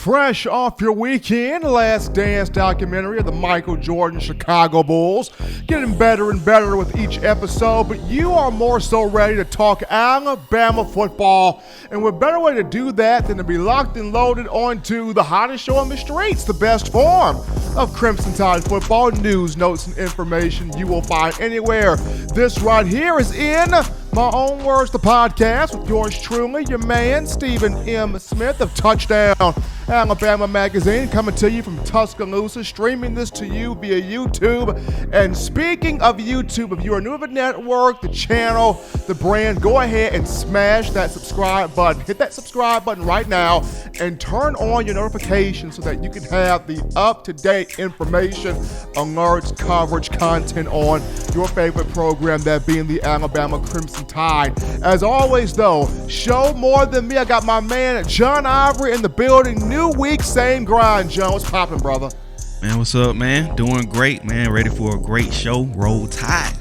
Fresh off your weekend, Last Dance documentary of the Michael Jordan Chicago Bulls. Getting better and better with each episode, but you are more so ready to talk Alabama football. And what better way to do that than to be locked and loaded onto the hottest show on the streets, the best form of Crimson Tide football news, notes, and information you will find anywhere. This right here is In My Own Words, the podcast with yours truly, your man, Stephen M. Smith of Touchdown Alabama Magazine, coming to you from Tuscaloosa, streaming this to you via YouTube. And speaking of YouTube, if you are new to the network, the channel, the brand, go ahead and smash that subscribe button. Hit that subscribe button right now and turn on your notifications so that you can have the up-to-date information, alerts, coverage, content on your favorite program, that being the Alabama Crimson Tide. As always, though, show more than me. I got my man John Ivory in the building. New week, same grind. John, what's poppin', brother? Man, what's up, man? Doing great, man. Ready for a great show. Roll Tide.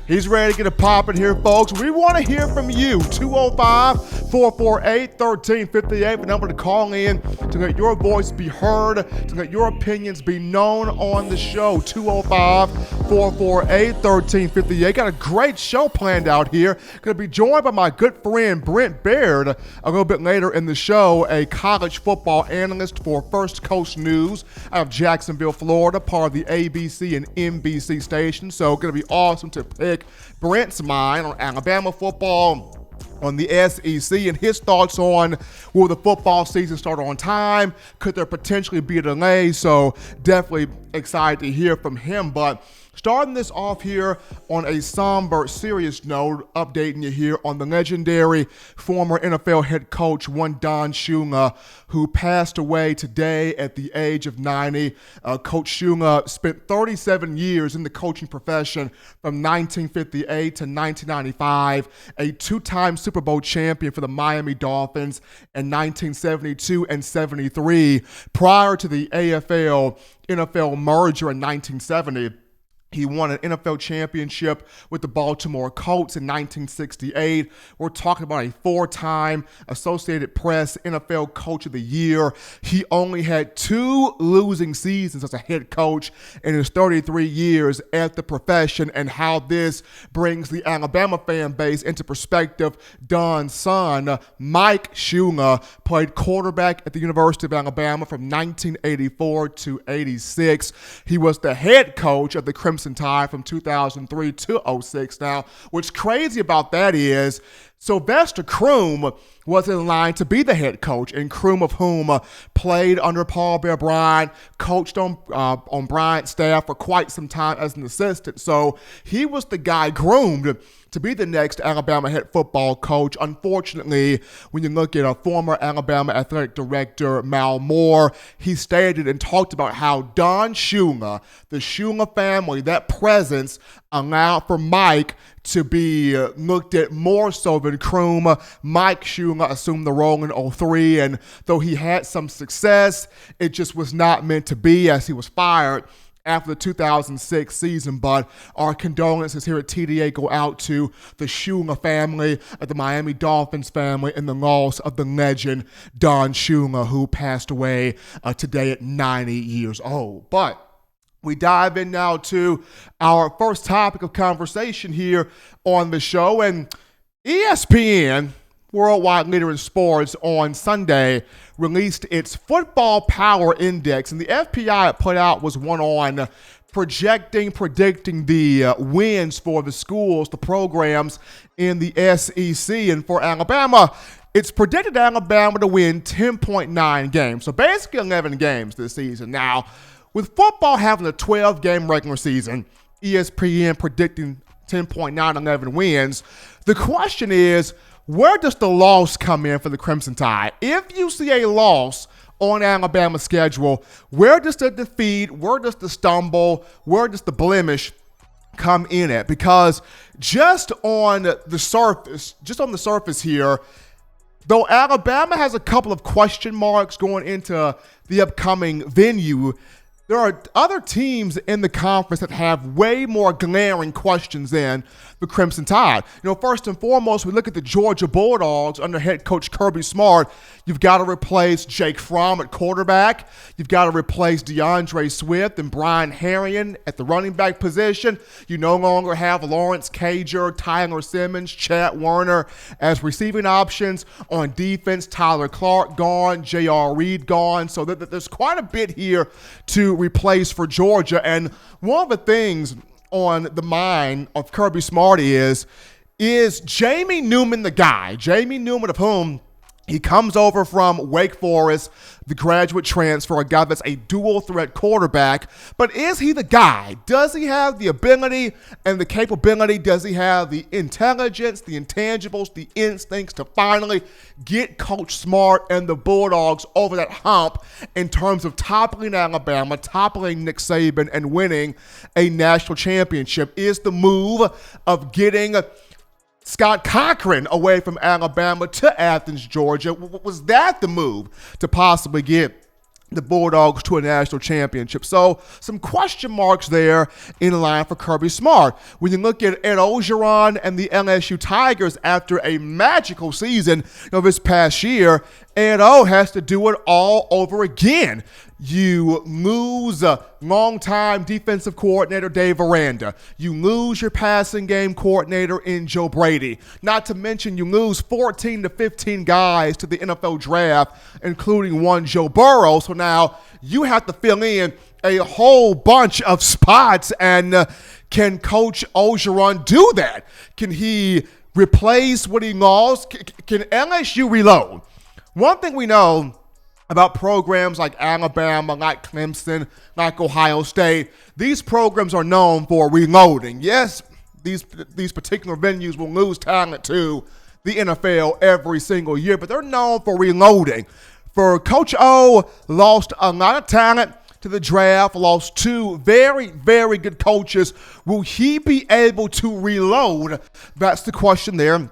He's ready to get it poppin' here, folks. We want to hear from you. 205-448-1358, the number to call in to let your voice be heard, to let your opinions be known on the show. 205-448-1358. Got a great show planned out here. Going to be joined by my good friend Brent Beard a little bit later in the show, a college football analyst for First Coast News out of Jacksonville, Florida, part of the ABC and NBC station. So going to be awesome to pick Brent's mind on Alabama football, on the SEC, and his thoughts on will the football season start on time? Could there potentially be a delay? So definitely excited to hear from him. But starting this off here on a somber, serious note, updating you here on the legendary former NFL head coach, one Don Shula, who passed away today at the age of 90. Coach Shula spent 37 years in the coaching profession from 1958 to 1995, a two-time Super Bowl champion for the Miami Dolphins in 1972 and 73. Prior to the AFL-NFL merger in 1970, he won an NFL championship with the Baltimore Colts in 1968. We're talking about a four-time Associated Press NFL Coach of the Year. He only had 2 losing seasons as a head coach in his 33 years at the profession, and how this brings the Alabama fan base into perspective. Don's son, Mike Shula, played quarterback at the University of Alabama from 1984 to 86. He was the head coach of the Crimson Tide from 2003 to 06. Now, what's crazy about that is Sylvester Croom was in line to be the head coach, and Croom, of whom played under Paul Bear Bryant, coached on Bryant's staff for quite some time as an assistant. So he was the guy groomed to be the next Alabama head football coach. Unfortunately, when you look at a former Alabama athletic director, Mal Moore, he stated and talked about how Don Shula, the Shula family, that presence allowed for Mike to be looked at more so than Croom. Mike Shula assumed the role in 2003, and though he had some success, it just was not meant to be, as he was fired after the 2006 season. But our condolences here at TDA go out to the Shula family, the Miami Dolphins family, and the loss of the legend Don Shula, who passed away today at 90 years old. But we dive in now to our first topic of conversation here on the show. And ESPN, worldwide leader in sports, on Sunday released its Football Power Index. And the FPI it put out was one on predicting the wins for the schools, the programs in the SEC. And for Alabama, it's predicted Alabama to win 10.9 games. So basically 11 games this season. Now, with football having a 12-game regular season, ESPN predicting 10.911 wins, the question is, where does the loss come in for the Crimson Tide? If you see a loss on Alabama's schedule, where does the defeat, where does the stumble, where does the blemish come in at? Because just on the surface here, though Alabama has a couple of question marks going into the upcoming venue, there are other teams in the conference that have way more glaring questions than the Crimson Tide. First and foremost, we look at the Georgia Bulldogs under head coach Kirby Smart. You've got to replace Jake Fromm at quarterback. You've got to replace DeAndre Swift and Brian Herrien at the running back position. You no longer have Lawrence Cager, Tyler Simmons, Chad Werner as receiving options. On defense, Tyler Clark gone, J.R. Reed gone. So there's quite a bit here to replace for Georgia. And one of the things on the mind of Kirby Smart is Jamie Newman the guy? Jamie Newman, of whom he comes over from Wake Forest, the graduate transfer, a guy that's a dual threat quarterback. But is he the guy? Does he have the ability and the capability? Does he have the intelligence, the intangibles, the instincts to finally get Coach Smart and the Bulldogs over that hump in terms of toppling Alabama, toppling Nick Saban, and winning a national championship? Is the move of getting Scott Cochran away from Alabama to Athens, Georgia, was that the move to possibly get the Bulldogs to a national championship? So some question marks there in line for Kirby Smart. When you look at Ed Orgeron and the LSU Tigers after a magical season this past year, Ed O has to do it all over again. You lose a longtime defensive coordinator, Dave Aranda. You lose your passing game coordinator in Joe Brady. Not to mention you lose 14 to 15 guys to the NFL draft, including one Joe Burrow. So now you have to fill in a whole bunch of spots. And can Coach Orgeron do that? Can he replace what he lost? Can LSU reload? One thing we know about programs like Alabama, like Clemson, like Ohio State, these programs are known for reloading. Yes, these particular venues will lose talent to the NFL every single year, but they're known for reloading. For Coach O, lost a lot of talent to the draft, lost two very, very good coaches. Will he be able to reload? That's the question there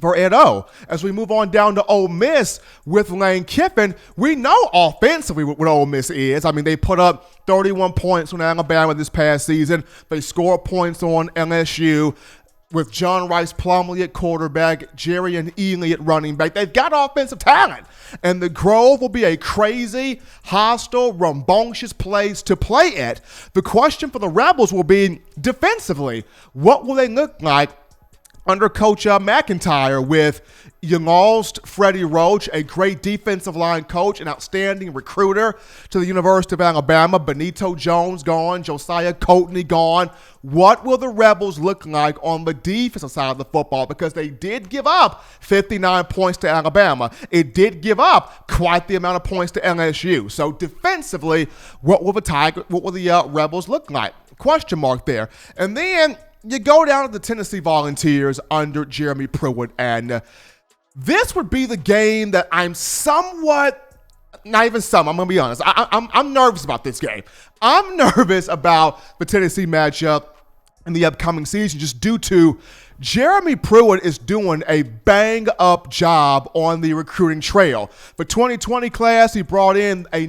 for Ed O. As we move on down to Ole Miss with Lane Kiffin, we know offensively what Ole Miss is. I mean, they put up 31 points on Alabama this past season. They scored points on LSU with John Rice Plumlee at quarterback, Jerry and Ely at running back. They've got offensive talent. And the Grove will be a crazy, hostile, rambunctious place to play at. The question for the Rebels will be defensively. What will they look like under Coach McIntyre with you lost Freddie Roach, a great defensive line coach, an outstanding recruiter to the University of Alabama, Benito Jones gone, Josiah Coatney gone. What will the Rebels look like on the defensive side of the football? Because they did give up 59 points to Alabama. It did give up quite the amount of points to LSU. So defensively, what will the Rebels look like? Question mark there. And then you go down to the Tennessee Volunteers under Jeremy Pruitt, and this would be the game that I'm somewhat, not even some, I'm going to be honest, I'm nervous about this game. I'm nervous about the Tennessee matchup in the upcoming season just due to Jeremy Pruitt is doing a bang-up job on the recruiting trail. For 2020 class, he brought in the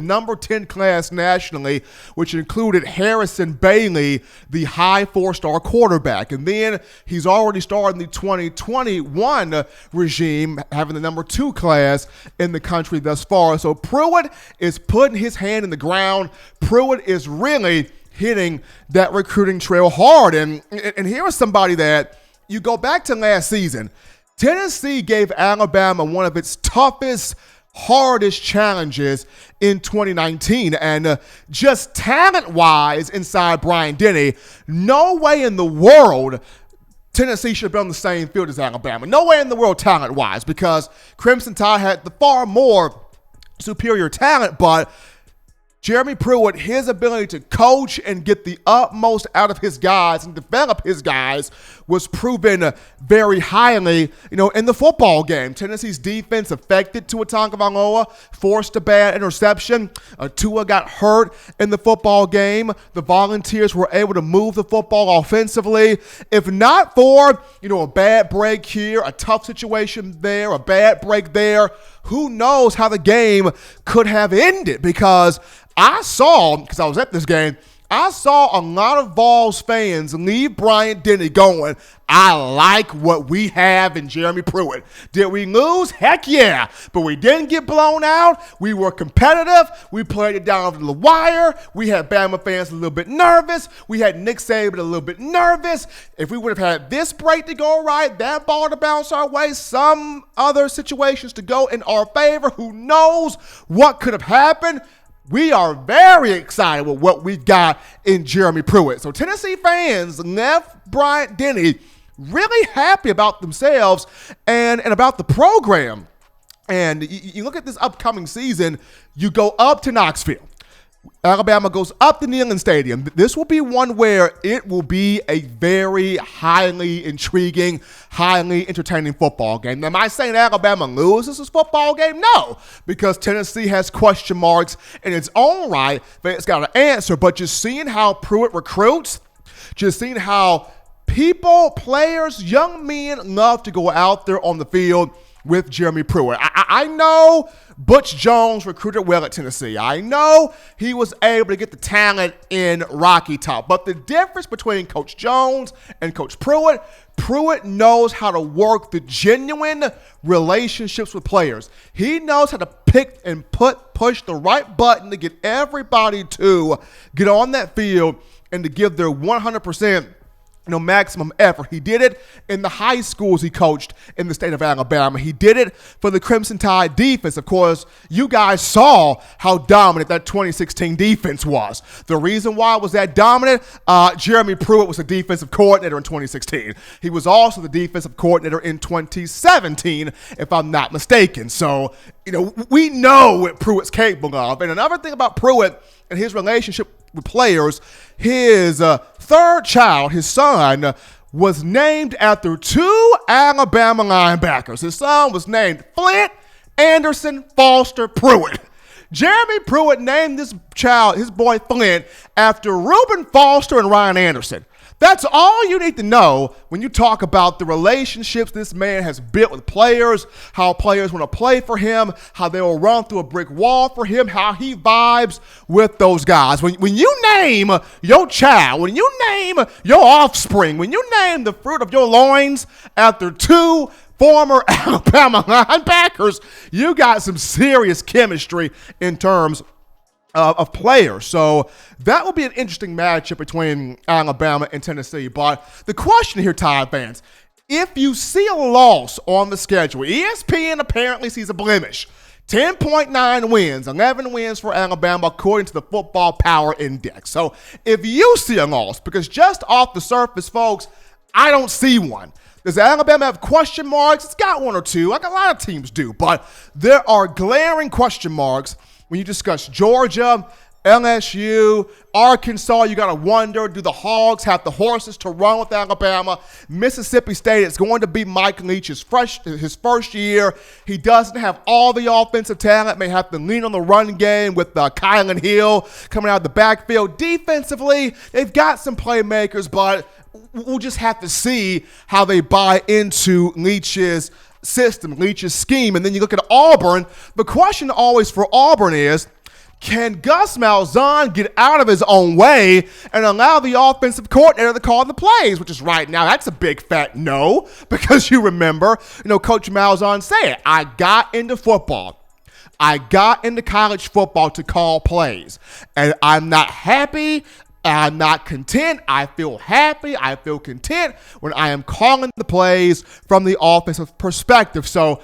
number 10 class nationally, which included Harrison Bailey, the high 4-star quarterback. And then he's already started the 2021 regime, having the number 2 class in the country thus far. So Pruitt is putting his hand in the ground. Pruitt is really hitting that recruiting trail hard. And here is somebody that you go back to last season. Tennessee gave Alabama one of its toughest, hardest challenges in 2019. And just talent-wise inside Bryant-Denny, no way in the world Tennessee should have been on the same field as Alabama. No way in the world talent-wise, because Crimson Tide had the far more superior talent, but Jeremy Pruitt, his ability to coach and get the utmost out of his guys and develop his guys was proven very highly, in the football game. Tennessee's defense affected Tua Tagovailoa, forced a bad interception. Tua got hurt in the football game. The Volunteers were able to move the football offensively. If not for, a bad break here, a tough situation there, a bad break there, who knows how the game could have ended, because I was at this game, I saw a lot of Vols fans leave Bryant-Denny going, I like what we have in Jeremy Pruitt. Did we lose? Heck yeah. But we didn't get blown out. We were competitive. We played it down to the wire. We had Bama fans a little bit nervous. We had Nick Saban a little bit nervous. If we would have had this break to go right, that ball to bounce our way, some other situations to go in our favor, who knows what could have happened. We are very excited with what we got in Jeremy Pruitt. So Tennessee fans left Bryant-Denny really happy about themselves and about the program. And you look at this upcoming season, you go up to Knoxville. Alabama goes up to Neyland Stadium. This will be one where it will be a very highly intriguing, highly entertaining football game. Am I saying Alabama loses this football game? No, because Tennessee has question marks in its own right that it's got to answer. But just seeing how Pruitt recruits, just seeing how people, players, young men love to go out there on the field with Jeremy Pruitt. I know Butch Jones recruited well at Tennessee. I know he was able to get the talent in Rocky Top. But the difference between Coach Jones and Coach Pruitt, Pruitt knows how to work the genuine relationships with players. He knows how to pick and push the right button to get everybody to get on that field and to give their 100%. Maximum effort. He did it in the high schools he coached in the state of Alabama. He did it for the Crimson Tide defense. Of course, you guys saw how dominant that 2016 defense was. The reason why it was that dominant, Jeremy Pruitt was a defensive coordinator in 2016. He was also the defensive coordinator in 2017, if I'm not mistaken. So, we know what Pruitt's capable of. And another thing about Pruitt and his relationship with players, his third child, his son, was named after two Alabama linebackers. His son was named Flint Anderson Foster Pruitt. Jeremy Pruitt named this child, his boy Flint, after Reuben Foster and Ryan Anderson. That's all you need to know when you talk about the relationships this man has built with players, how players want to play for him, how they will run through a brick wall for him, how he vibes with those guys. When you name your child, when you name your offspring, when you name the fruit of your loins after two former Alabama linebackers, you got some serious chemistry in terms of players. So that will be an interesting matchup between Alabama and Tennessee. But the question here, Tide fans, if you see a loss on the schedule, ESPN apparently sees a blemish. 10.9 wins, 11 wins for Alabama according to the Football Power Index. So if you see a loss, because just off the surface, folks, I don't see one. Does Alabama have question marks? It's got one or two, like a lot of teams do. But there are glaring question marks when you discuss Georgia, LSU, Arkansas. You got to wonder, do the Hogs have the horses to run with Alabama? Mississippi State, it's going to be Mike Leach's his first year. He doesn't have all the offensive talent, may have to lean on the run game with Kylan Hill coming out of the backfield. Defensively, they've got some playmakers, but we'll just have to see how they buy into Leach's system, Leach's scheme. And then you look at Auburn. The question always for Auburn is, can Gus Malzahn get out of his own way and allow the offensive coordinator to call the plays? Which is right now, that's a big fat no, because you remember, Coach Malzahn said, I got into football. I got into college football to call plays, and I'm not happy. I'm not content. I feel happy. I feel content when I am calling the plays from the offensive perspective. So,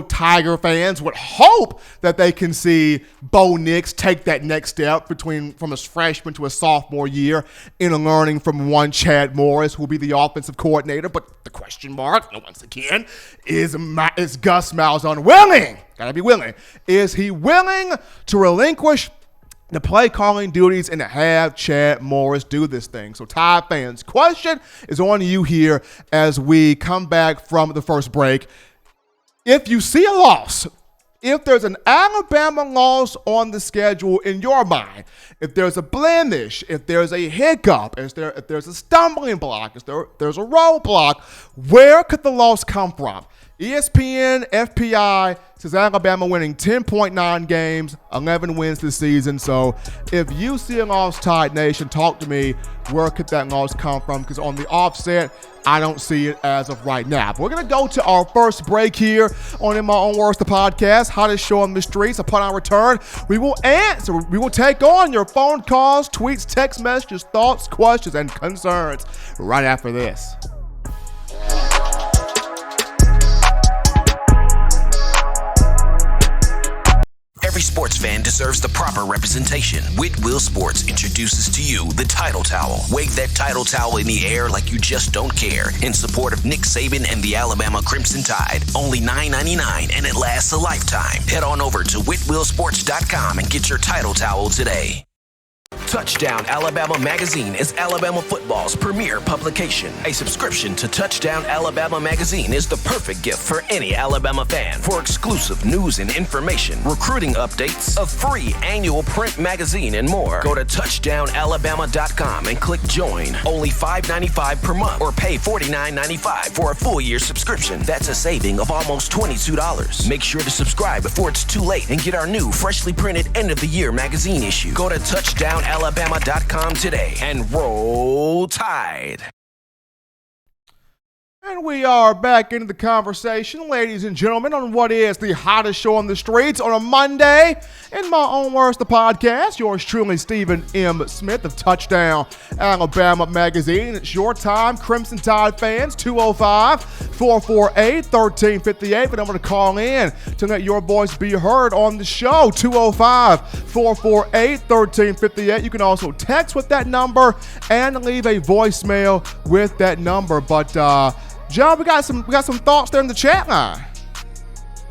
Tiger fans would hope that they can see Bo Nix take that next step from his freshman to his sophomore year in learning from one Chad Morris, who will be the offensive coordinator. But the question mark, once again, is Gus Malzahn willing? Gotta be willing. Is he willing to relinquish the play calling duties and to have Chad Morris do this thing? So Tide fans, question is on you here as we come back from the first break. If you see a loss, if there's an Alabama loss on the schedule in your mind, if there's a blemish, if there's a hiccup, if there's a stumbling block, if there's a roadblock, where could the loss come from? ESPN, FPI says Alabama winning 10.9 games, 11 wins this season. So if you see a loss, Tide Nation, talk to me. Where could that loss come from? Because on the offset, I don't see it as of right now. But we're going to go to our first break here on In My Own Words, the podcast, hottest show on the streets. Upon our return, we will take on your phone calls, tweets, text messages, thoughts, questions, and concerns right after this. Every sports fan deserves the proper representation. Whitwell Sports introduces to you the Title Towel. Wave that Title Towel in the air like you just don't care. In support of Nick Saban and the Alabama Crimson Tide. Only $9.99 and it lasts a lifetime. Head on over to whitwellsports.com and get your Title Towel today. Touchdown Alabama Magazine is Alabama football's premier publication. A subscription to Touchdown Alabama Magazine is the perfect gift for any Alabama fan. For exclusive news and information, recruiting updates, a free annual print magazine, and more, go to touchdownalabama.com and click join. Only $5.95 per month or pay $49.95 for a full year subscription. That's a saving of almost $22. Make sure to subscribe before it's too late and get our new freshly printed end of the year magazine issue. Go to touchdownalabama.com today and roll Tide. And we are back into the conversation, ladies and gentlemen, on what is the hottest show on the streets on a Monday. In My Own Words, the podcast, yours truly, Stephen M. Smith of Touchdown Alabama Magazine. It's your time, Crimson Tide fans, 205-448-1358. But I'm going to call in to let your voice be heard on the show, 205-448-1358. You can also text with that number and leave a voicemail with that number. But, John, we got some thoughts there in the chat line.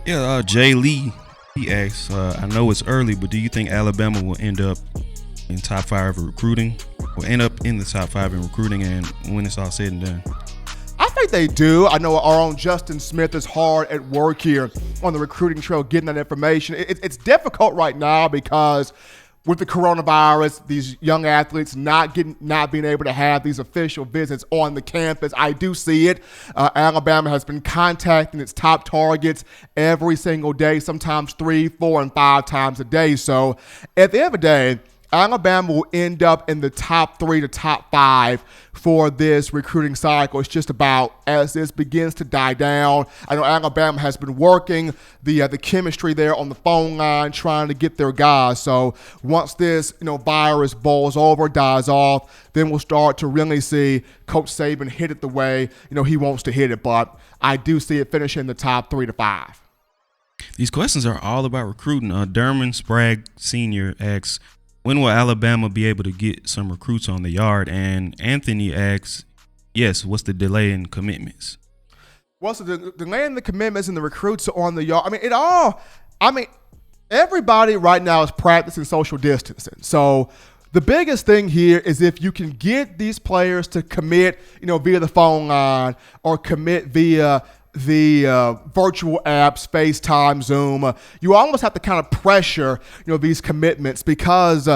Yeah, Jay Lee, he asks, I know it's early, but do you think Alabama will end up in top 5 of recruiting? Will end up in the top 5 in recruiting and when it's all said and done? I think they do. I know our own Justin Smith is hard at work here on the recruiting trail getting that information. It's difficult right now because with the coronavirus, these young athletes not being able to have these official visits on the campus. I do see it. Alabama has been contacting its top targets every single day, sometimes 3, 4, and 5 times a day. So at the end of the day, Alabama will end up in the top 3 to top 5 for this recruiting cycle. It's just about as this begins to die down. I know Alabama has been working the chemistry there on the phone line, trying to get their guys. So once this virus boils over, dies off, then we'll start to really see Coach Saban hit it the way he wants to hit it. But I do see it finishing in the top 3 to 5. These questions are all about recruiting. Derman Sprague Sr. asks, when will Alabama be able to get some recruits on the yard? And Anthony asks, yes, what's the delay in commitments? Well, so the delay in the commitments and the recruits on the yard, everybody right now is practicing social distancing. So the biggest thing here is if you can get these players to commit, via the phone line or commit via the virtual apps, FaceTime, Zoom, you almost have to kind of pressure, these commitments because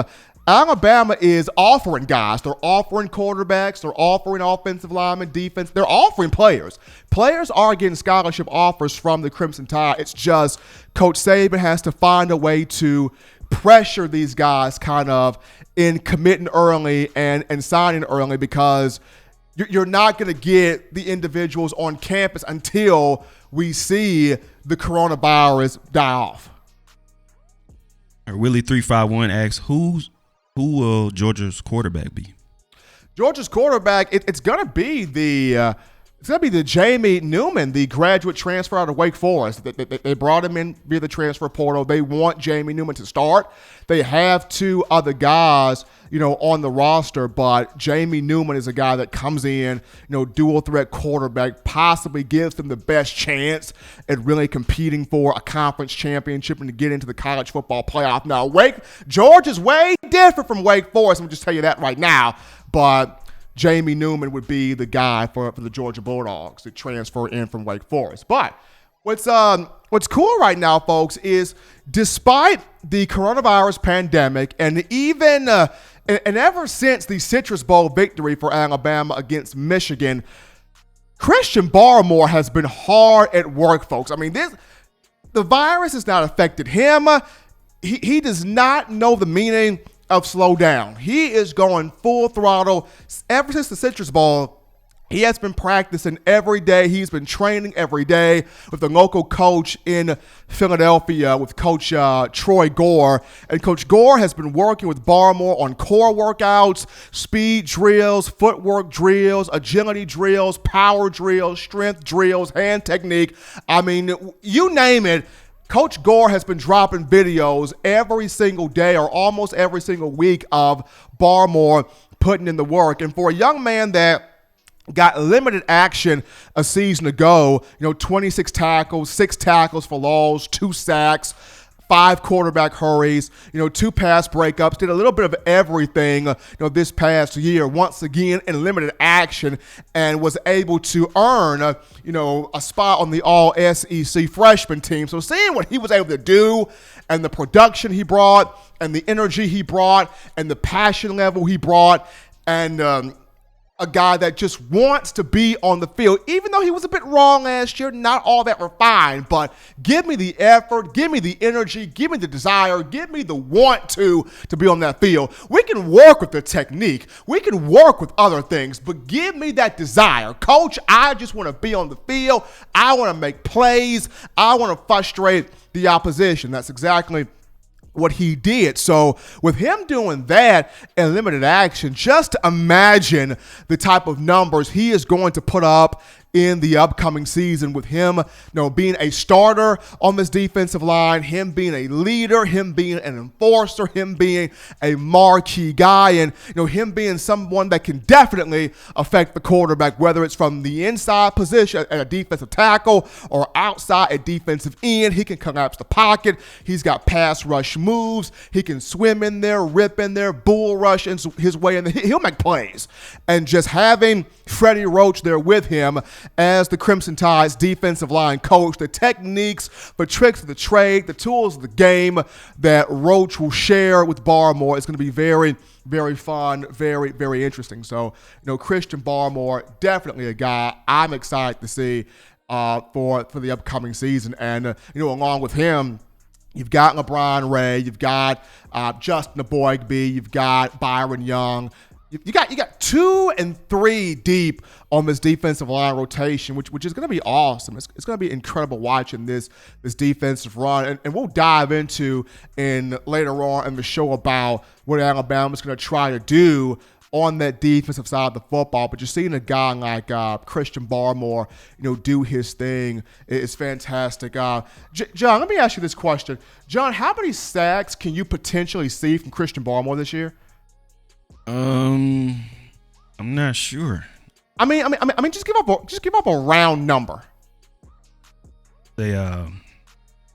Alabama is offering guys. They're offering quarterbacks. They're offering offensive linemen, defense. They're offering players. Players are getting scholarship offers from the Crimson Tide. It's just Coach Saban has to find a way to pressure these guys kind of in committing early and signing early because you're not going to get the individuals on campus until we see the coronavirus die off. Willie351 asks, who will Georgia's quarterback be? Georgia's quarterback, it's going to be the Jamie Newman, the graduate transfer out of Wake Forest. They brought him in via the transfer portal. They want Jamie Newman to start. They have 2 other guys, on the roster, but Jamie Newman is a guy that comes in, dual threat quarterback, possibly gives them the best chance at really competing for a conference championship and to get into the college football playoff. Now, Georgia's way different from Wake Forest. I'm just tell you that right now, but Jamie Newman would be the guy for the Georgia Bulldogs to transfer in from Wake Forest. But What's cool right now, folks, is despite the coronavirus pandemic and even and ever since the Citrus Bowl victory for Alabama against Michigan, Christian Barmore has been hard at work, folks. I mean, the virus has not affected him. He does not know the meaning of slow down. He is going full throttle ever since the Citrus Bowl. He has been practicing every day. He's been training every day with the local coach in Philadelphia, with Coach Troy Gore. And Coach Gore has been working with Barmore on core workouts, speed drills, footwork drills, agility drills, power drills, strength drills, hand technique. I mean, you name it. Coach Gore has been dropping videos every single day or almost every single week of Barmore putting in the work. And for a young man that got limited action a season ago, 26 tackles, 6 tackles for loss, 2 sacks, 5 quarterback hurries, 2 pass breakups, did a little bit of everything, this past year, once again in limited action, and was able to earn, a spot on the All-SEC freshman team. So seeing what he was able to do and the production he brought and the energy he brought and the passion level he brought and, a guy that just wants to be on the field, even though he was a bit wrong last year, not all that refined, but give me the effort, give me the energy, give me the desire, give me the want to be on that field. We can work with the technique. We can work with other things, but give me that desire. Coach, I just want to be on the field. I want to make plays. I want to frustrate the opposition. That's exactly what he did. So with him doing that in limited action, just imagine the type of numbers he is going to put up in the upcoming season with him, being a starter on this defensive line, him being a leader, him being an enforcer, him being a marquee guy, and, him being someone that can definitely affect the quarterback, whether it's from the inside position at a defensive tackle or outside at defensive end. He can collapse the pocket. He's got pass rush moves. He can swim in there, rip in there, bull rush his way in there. He'll make plays. And just having Freddie Roach there with him as the Crimson Tide's defensive line coach, the techniques, the tricks of the trade, the tools of the game that Roach will share with Barmore is going to be very, very fun, very, very interesting. So, Christian Barmore, definitely a guy I'm excited to see for the upcoming season. And, along with him, you've got LeBron Ray, you've got Justin Aboigbe, you've got Byron Young. You got 2 and 3 deep on this defensive line rotation, which is going to be awesome. It's going to be incredible watching this defensive run, and we'll dive into later on in the show about what Alabama's going to try to do on that defensive side of the football. But just seeing a guy like Christian Barmore, do his thing is fantastic. John, let me ask you this question. John, how many sacks can you potentially see from Christian Barmore this year? I'm not sure. I mean, just give up a round number. Say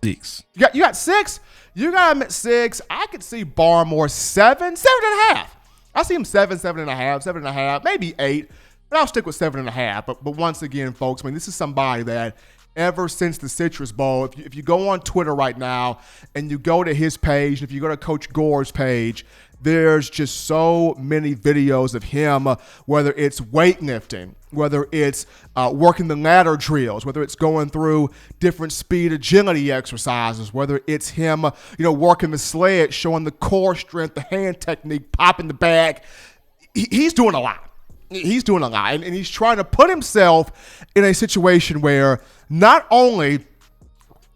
6. You got 6. You got him at 6. I could see Barmore 7.5. I see him 7.5, maybe 8. But I'll stick with 7.5. But once again, folks, this is somebody that ever since the Citrus Bowl, if you go on Twitter right now and you go to his page, if you go to Coach Gore's page, there's just so many videos of him, whether it's weightlifting, whether it's working the ladder drills, whether it's going through different speed agility exercises, whether it's him, working the sled, showing the core strength, the hand technique, popping the bag. He's doing a lot. He's doing a lot, and he's trying to put himself in a situation where not only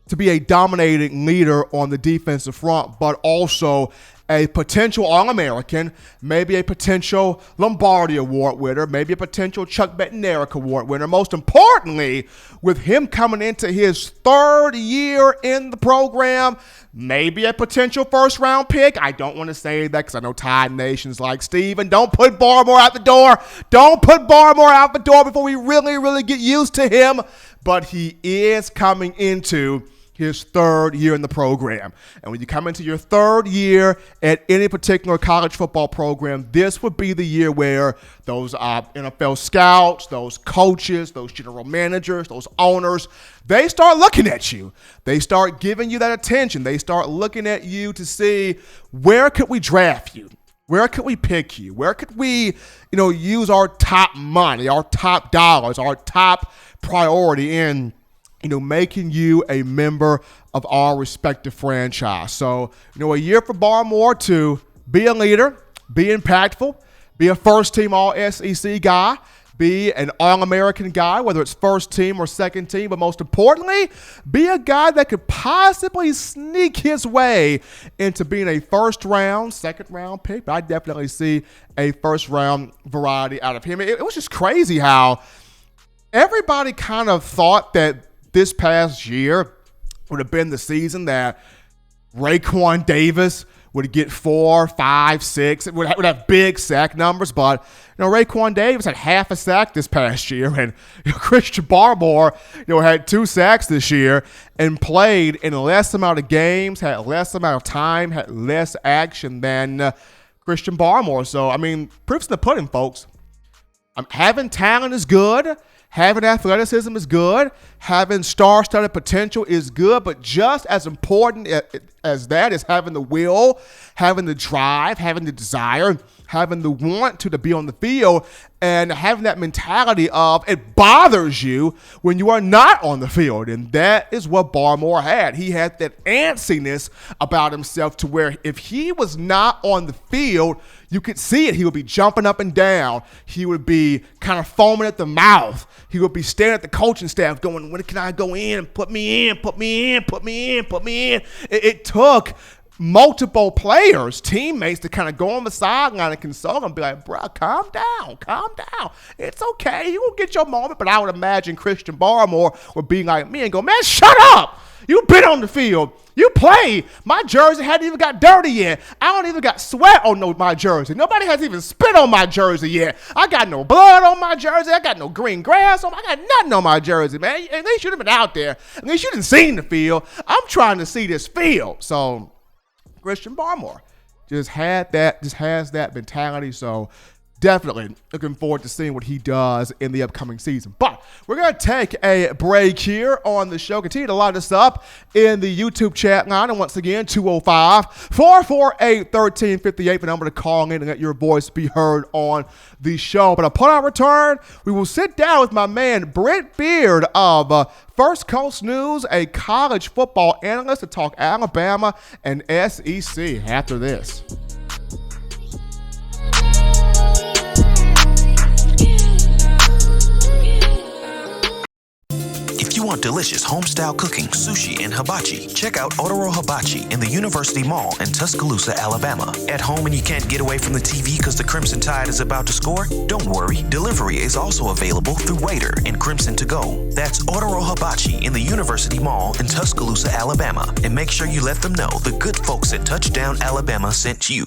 to be a dominating leader on the defensive front, but also a potential All-American, maybe a potential Lombardi Award winner, maybe a potential Chuck Bednarik Award winner. Most importantly, with him coming into his 3rd year in the program, maybe a potential first-round pick. I don't want to say that because I know Tide Nation's like, Steven, don't put Barmore out the door. Don't put Barmore out the door before we really, really get used to him. But he is coming into his third year in the program. And when you come into your third year at any particular college football program, this would be the year where those NFL scouts, those coaches, those general managers, those owners, they start looking at you. They start giving you that attention. They start looking at you to see, where could we draft you? Where could we pick you? Where could we, use our top money, our top dollars, our top priority in making you a member of our respective franchise. So, a year for Barmore to be a leader, be impactful, be a first-team All-SEC guy, be an All-American guy, whether it's first team or second team, but most importantly, be a guy that could possibly sneak his way into being a first-round, second-round pick. But I definitely see a first-round variety out of him. It was just crazy how everybody kind of thought that this past year would have been the season that Raekwon Davis would get 4, 5, 6. It would have big sack numbers, but Raekwon Davis had half a sack this past year, and Christian Barmore had 2 sacks this year and played in less amount of games, had less amount of time, had less action than Christian Barmore. So proof's in the pudding, folks. Having talent is good. Having athleticism is good. Having star-studded potential is good. But just as important as that is having the will, having the drive, having the desire, having the want to be on the field, and having that mentality of it bothers you when you are not on the field. And that is what Barmore had. He had that antsiness about himself to where if he was not on the field, you could see it. He would be jumping up and down. He would be kind of foaming at the mouth. He would be staring at the coaching staff going, when can I go in? Put me in, put me in, put me in, put me in. It took multiple players, teammates, to kind of go on the sideline and console and be like, bro, calm down. It's okay. You will get your moment. But I would imagine Christian Barmore would be like me and go, man, shut up. You've been on the field. You play. My jersey hadn't even got dirty yet. I don't even got sweat on my jersey. Nobody has even spit on my jersey yet. I got no blood on my jersey. I got no green grass on. I got nothing on my jersey, man. At least you have been out there. At least you didn't see the field. I'm trying to see this field. So Christian Barmore just has that mentality. So definitely looking forward to seeing what he does in the upcoming season. But we're going to take a break here on the show. Continue to line us up in the YouTube chat line. And once again, 205-448-1358, the number to call in and let your voice be heard on the show. But upon our return, we will sit down with my man, Brent Beard of First Coast News, a college football analyst, to talk Alabama and SEC after this. If you want delicious home-style cooking, sushi, and hibachi, check out Otoro Hibachi in the University Mall in Tuscaloosa, Alabama. At home and you can't get away from the TV because the Crimson Tide is about to score? Don't worry, delivery is also available through Waitr and Crimson2go. That's Otoro Hibachi in the University Mall in Tuscaloosa, Alabama. And make sure you let them know the good folks at Touchdown Alabama sent you.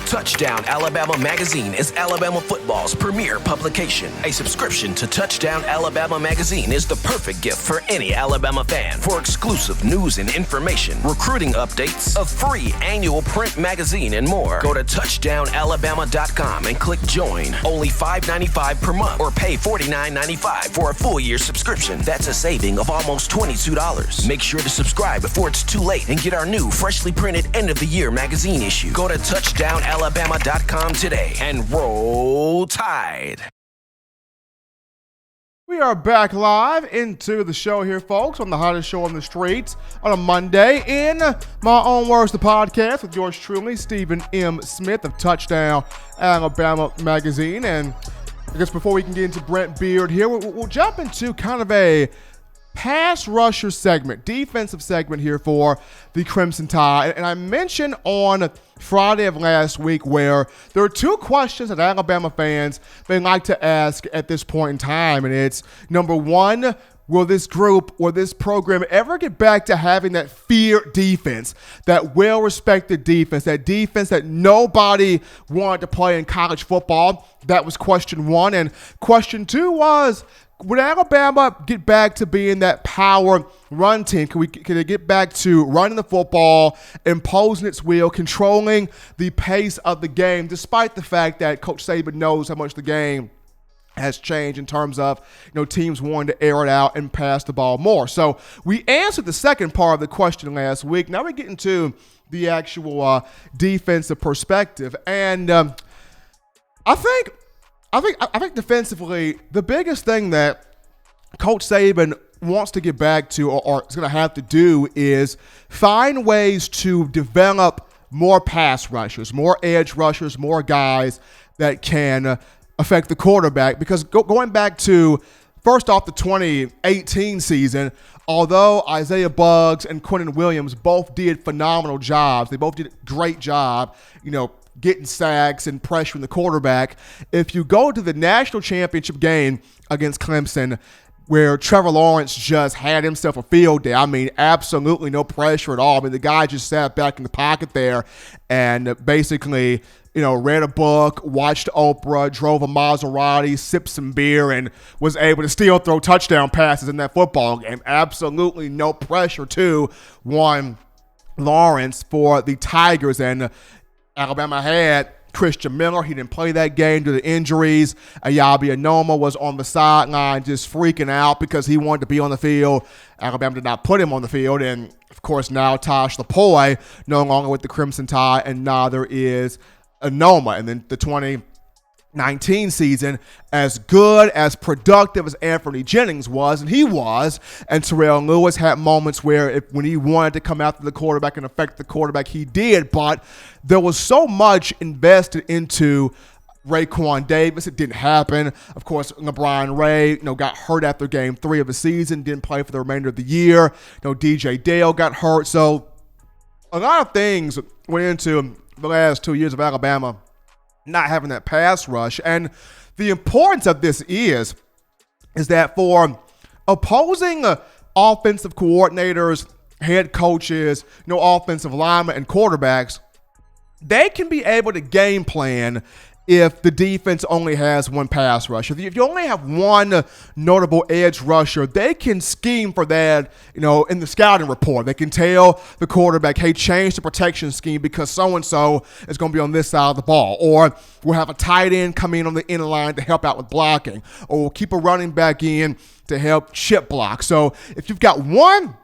Touchdown Alabama Magazine is Alabama football's premier publication. A subscription to Touchdown Alabama Magazine is the perfect gift for any Alabama fan. For exclusive news and information, recruiting updates, a free annual print magazine, and more, go to touchdownalabama.com and click join. Only $5.95 per month or pay $49.95 for a full year subscription. That's a saving of almost $22. Make sure to subscribe before it's too late and get our new freshly printed end of the year magazine issue. Go to touchdownalabama.com today and roll Tide. We are back live into the show here, folks, on the hottest show on the streets on a Monday in My Own Words, the podcast with yours truly, Stephen M. Smith of Touchdown Alabama Magazine. And I guess before we can get into Brent Beard here, we'll jump into kind of a pass rusher segment, defensive segment here for the Crimson Tide. And I mentioned on Friday of last week where there are 2 questions that Alabama fans may like to ask at this point in time. And it's, number one, will this group or this program ever get back to having that feared defense, that well-respected defense that nobody wanted to play in college football? That was question 1. And question 2 was, would Alabama get back to being that power run team? Can they get back to running the football, imposing its will, controlling the pace of the game, despite the fact that Coach Saban knows how much the game has changed in terms of teams wanting to air it out and pass the ball more? So we answered the second part of the question last week. Now we're getting to the actual defensive perspective, and I think defensively, the biggest thing that Coach Saban wants to get back to or is going to have to do is find ways to develop more pass rushers, more edge rushers, more guys that can affect the quarterback. Because going back to, first off, the 2018 season, although Isaiah Buggs and Quentin Williams both did phenomenal jobs, they both did a great job, getting sacks and pressuring the quarterback. If you go to the national championship game against Clemson, where Trevor Lawrence just had himself a field day, I mean, absolutely no pressure at all. I mean, the guy just sat back in the pocket there and basically, read a book, watched Oprah, drove a Maserati, sipped some beer, and was able to still throw touchdown passes in that football game. Absolutely no pressure to Lawrence for the Tigers. And Alabama had Christian Miller. He didn't play that game due to injuries. Ayabi Anoma was on the sideline just freaking out because he wanted to be on the field. Alabama did not put him on the field. And, of course, now Tosh Lapoy no longer with the Crimson Tide, and neither is Anoma. And then the 2019 season, as good, as productive as Anthony Jennings was, and he was, and Terrell Lewis had moments where when he wanted to come after the quarterback and affect the quarterback, he did, but there was so much invested into Raekwon Davis. It didn't happen. Of course, LeBron Ray, got hurt after game 3 of the season, didn't play for the remainder of the year. DJ Dale got hurt. So a lot of things went into the last 2 years of Alabama not having that pass rush. And the importance of this is that for opposing offensive coordinators, head coaches, offensive linemen and quarterbacks, they can be able to game plan if the defense only has one pass rusher. If you only have one notable edge rusher, they can scheme for that, in the scouting report. They can tell the quarterback, hey, change the protection scheme because so-and-so is going to be on this side of the ball. Or we'll have a tight end come in on the end line to help out with blocking. Or we'll keep a running back in to help chip block. So if you've got one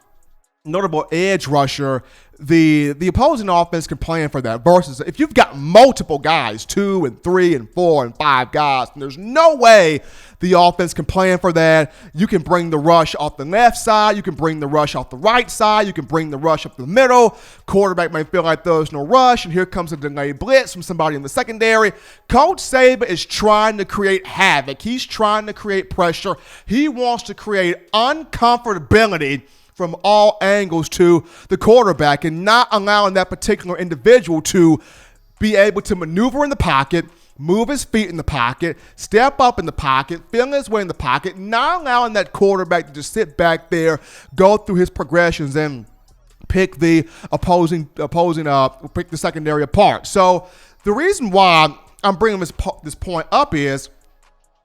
notable edge rusher, the opposing offense can plan for that, versus if you've got multiple guys, 2 and 3 and 4 and 5 guys, and there's no way the offense can plan for that. You can bring the rush off the left side, you can bring the rush off the right side, you can bring the rush up the middle. Quarterback may feel like there's no rush, and here comes a delayed blitz from somebody in the secondary. Coach Saban is trying to create havoc. He's trying to create pressure. He wants to create uncomfortability from all angles to the quarterback and not allowing that particular individual to be able to maneuver in the pocket, move his feet in the pocket, step up in the pocket, feel his way in the pocket, not allowing that quarterback to just sit back there, go through his progressions and pick the pick the secondary apart. So the reason why I'm bringing this point up is,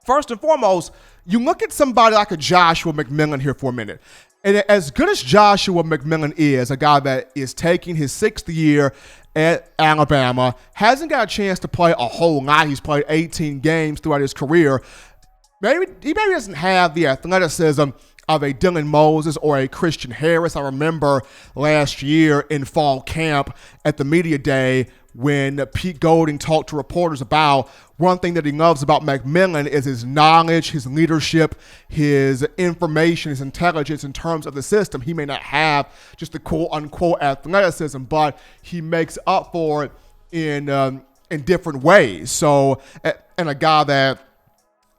first and foremost, you look at somebody like a Joshua McMillan here for a minute. And as good as Joshua McMillan is, a guy that is taking his 6th year at Alabama, hasn't got a chance to play a whole lot. He's played 18 games throughout his career. He maybe doesn't have the athleticism of a Dylan Moses or a Christian Harris. I remember last year in fall camp at the media day when Pete Golding talked to reporters about one thing that he loves about McMillan is his knowledge, his leadership, his information, his intelligence in terms of the system. He may not have just the quote-unquote athleticism, but he makes up for it in different ways. So, and a guy that,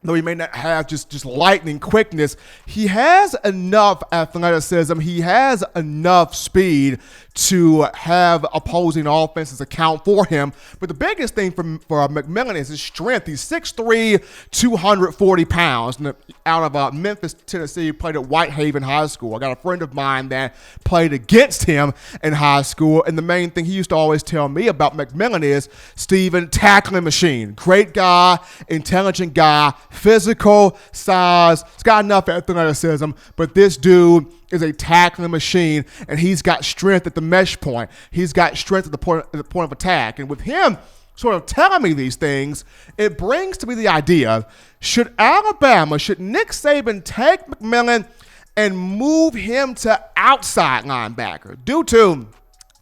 though he may not have just lightning quickness, he has enough athleticism, he has enough speed to have opposing offenses account for him. But the biggest thing for McMillan is his strength. He's 6'3", 240 pounds. And out of Memphis, Tennessee, played at Whitehaven High School. I got a friend of mine that played against him in high school. And the main thing he used to always tell me about McMillan is, Steven, tackling machine. Great guy, intelligent guy, physical size. He's got enough athleticism, but this dude is a tackling machine, and he's got strength at the mesh point. He's got strength at the point of attack. And with him sort of telling me these things, it brings to me the idea, should Nick Saban take McMillan and move him to outside linebacker due to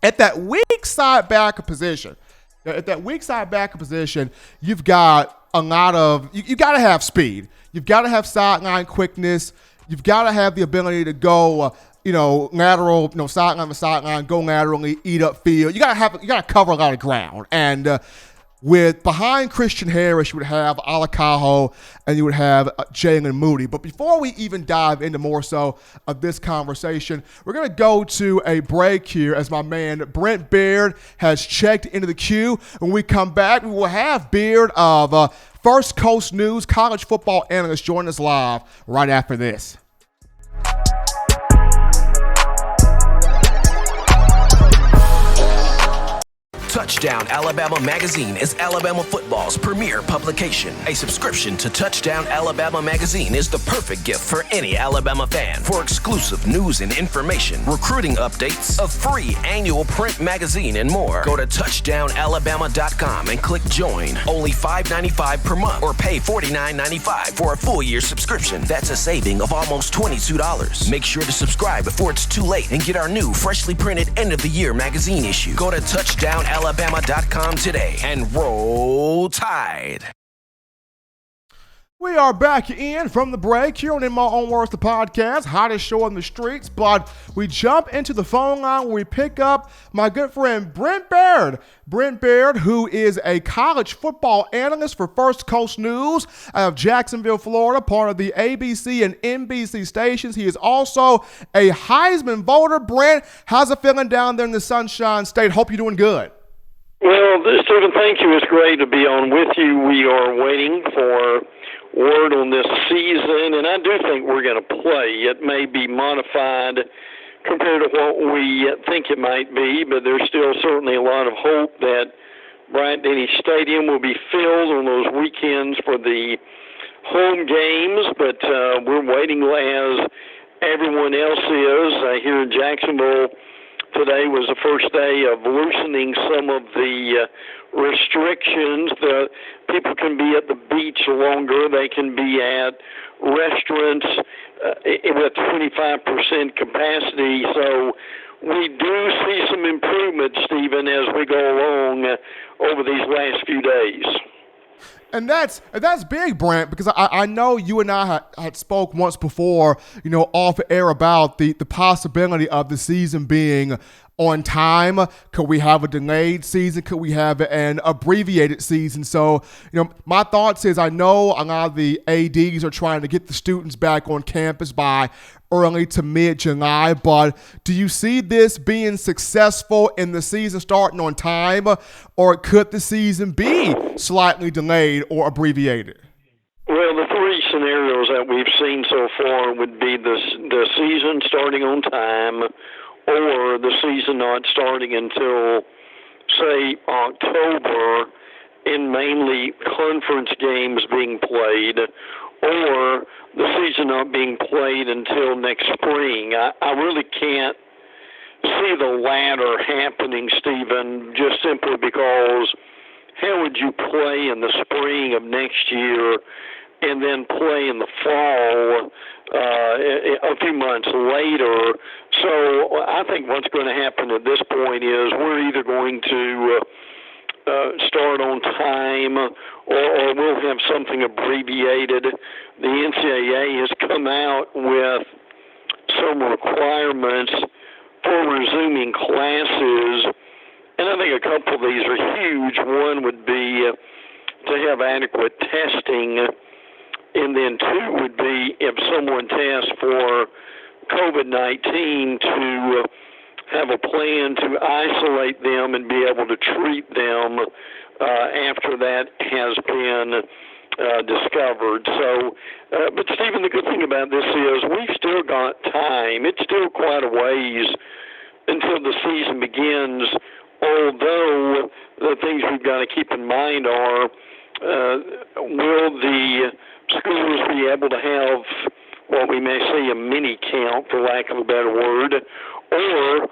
at that weak side backer position? At that weak side backer position, you've got a lot of you got to have speed. You've got to have sideline quickness. You've got to have the ability to go, lateral, sideline to sideline, go laterally, eat up field. You got to cover a lot of ground. And with behind Christian Harris, you would have Alakaho and you would have Jalen Moody. But before we even dive into more so of this conversation, we're going to go to a break here as my man Brent Beard has checked into the queue. When we come back, we will have Beard of First Coast News, college football analyst, join us live right after this. Touchdown Alabama Magazine is Alabama football's premier publication. A subscription to Touchdown Alabama Magazine is the perfect gift for any Alabama fan. For exclusive news and information, recruiting updates, a free annual print magazine, and more, go to touchdownalabama.com and click join. Only $5.95 per month or pay $49.95 for a full year subscription. That's a saving of almost $22. Make sure to subscribe before it's too late and get our new freshly printed end of the year magazine issue. Go to touchdownalabama.com today and roll Tide. We are back in from the break here on In My Own Words, the podcast, hottest show on the streets. But we jump into the phone line where we pick up my good friend Brent Beard. Brent Beard, who is a college football analyst for First Coast News out of Jacksonville, Florida, part of the ABC and NBC stations. He is also a Heisman voter. Brent, how's it feeling down there in the Sunshine State? Hope you're doing good. Well, Stephen, thank you. It's great to be on with you. We are waiting for word on this season, and I do think we're going to play. It may be modified compared to what we think it might be, but there's still certainly a lot of hope that Bryant-Denny Stadium will be filled on those weekends for the home games, but we're waiting as everyone else is. Here in Jacksonville, today was the first day of loosening some of the restrictions. The people can be at the beach longer. They can be at restaurants with 25% capacity. So we do see some improvement, Stephen, as we go along over these last few days. And that's big, Brent, because I know you and I had spoke once before, off air about the possibility of the season being on time. Could we have a delayed season? Could we have an abbreviated season? So, my thoughts is I know a lot of the ADs are trying to get the students back on campus by early to mid-July, but do you see this being successful in the season starting on time, or could the season be slightly delayed or abbreviated? Well, the three scenarios that we've seen so far would be the season starting on time, or the season not starting until, say, October, and mainly conference games being played, or the season not being played until next spring. I really can't see the latter happening, Stephen, just simply because how would you play in the spring of next year and then play in the fall a few months later? So I think what's going to happen at this point is we're either going to start on time or we'll have something abbreviated. The NCAA has come out with some requirements for resuming classes, and I think a couple of these are huge. One would be to have adequate testing, and then two would be if someone tests for COVID-19 to have a plan to isolate them and be able to treat them after that has been discovered. So, but Stephen, the good thing about this is we've still got time. It's still quite a ways until the season begins, although the things we've got to keep in mind are will the schools be able to have what we may say a mini camp, for lack of a better word, or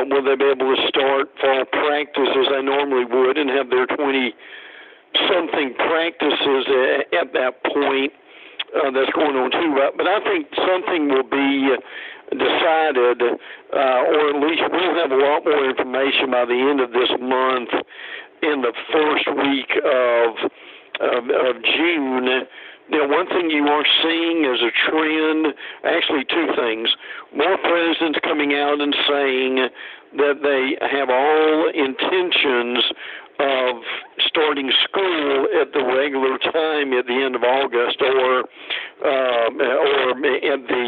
will they be able to start fall practice as they normally would and have their 20-something practices at that point? That's going on too. But I think something will be decided, or at least we'll have a lot more information by the end of this month in the first week of June. Now, one thing you are seeing is a trend, actually two things. More presidents coming out and saying that they have all intentions of starting school at the regular time at the end of August or at the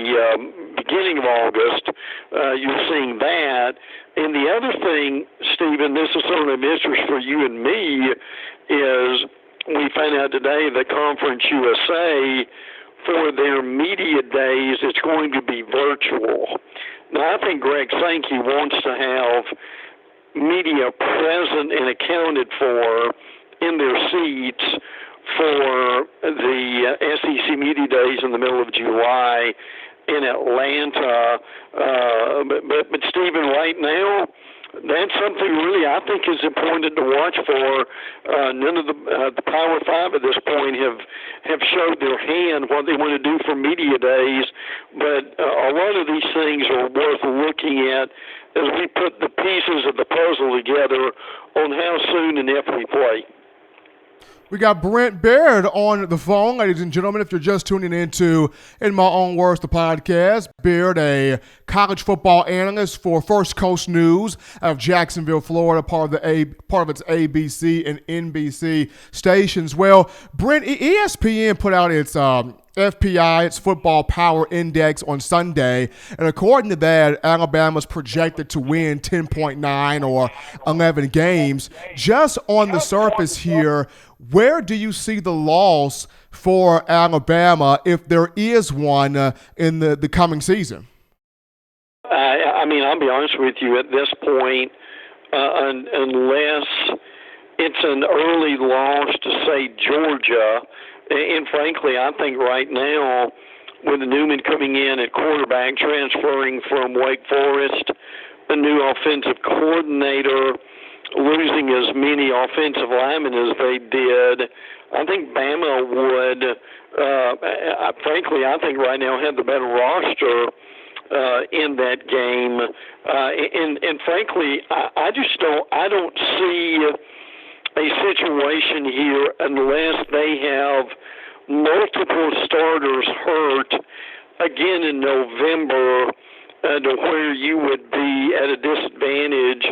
beginning of August. You're seeing that. And the other thing, Stephen, this is certainly of interest for you and me, is we found out today that Conference USA, for their media days, it's going to be virtual. Now, I think Greg Sankey wants to have media present and accounted for in their seats for the SEC Media Days in the middle of July in Atlanta. But Stephen, right now, that's something really I think is important to watch for. None of the Power Five at this point have showed their hand what they want to do for media days, but a lot of these things are worth looking at as we put the pieces of the puzzle together on how soon and if we play. We got Brent Beard on the phone, ladies and gentlemen. If you're just tuning into In My Own Words, the podcast, Beard, a college football analyst for First Coast News out of Jacksonville, Florida, part of its ABC and NBC stations. Well, Brent, ESPN put out its FPI, its Football Power Index on Sunday, and according to that, Alabama's projected to win 10.9 or 11 games. Just on the surface here, where do you see the loss for Alabama, if there is one, in the coming season? I mean, I'll be honest with you, at this point, unless it's an early loss to, say, Georgia, and frankly, I think right now, with Newman coming in at quarterback, transferring from Wake Forest, a new offensive coordinator, losing as many offensive linemen as they did, I think Bama would, frankly, I think right now have the better roster in that game. And frankly, I don't see a situation here unless they have multiple starters hurt again in November to where you would be at a disadvantage,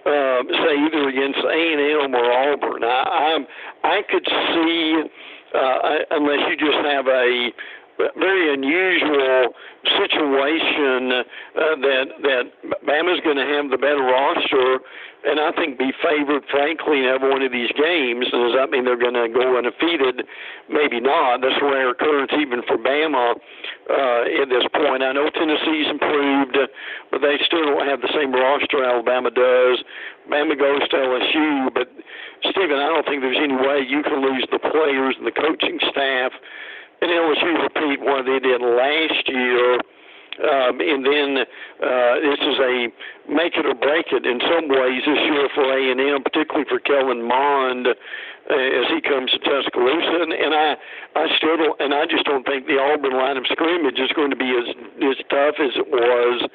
say either against A&M or Auburn. I could see, unless you just have a very unusual situation, that Bama's going to have the better roster, and I think be favored, frankly, in every one of these games. And does that mean they're going to go undefeated? Maybe not. That's a rare occurrence even for Bama at this point. I know Tennessee's improved, but they still don't have the same roster Alabama does. Bama goes to LSU, but, Stephen, I don't think there's any way you can lose the players and the coaching staff and LSU repeat what they did last year. And then this is a make it or break it in some ways this year for A&M, particularly for Kellen Mond as he comes to Tuscaloosa. And I just don't think the Auburn line of scrimmage is going to be as tough as it was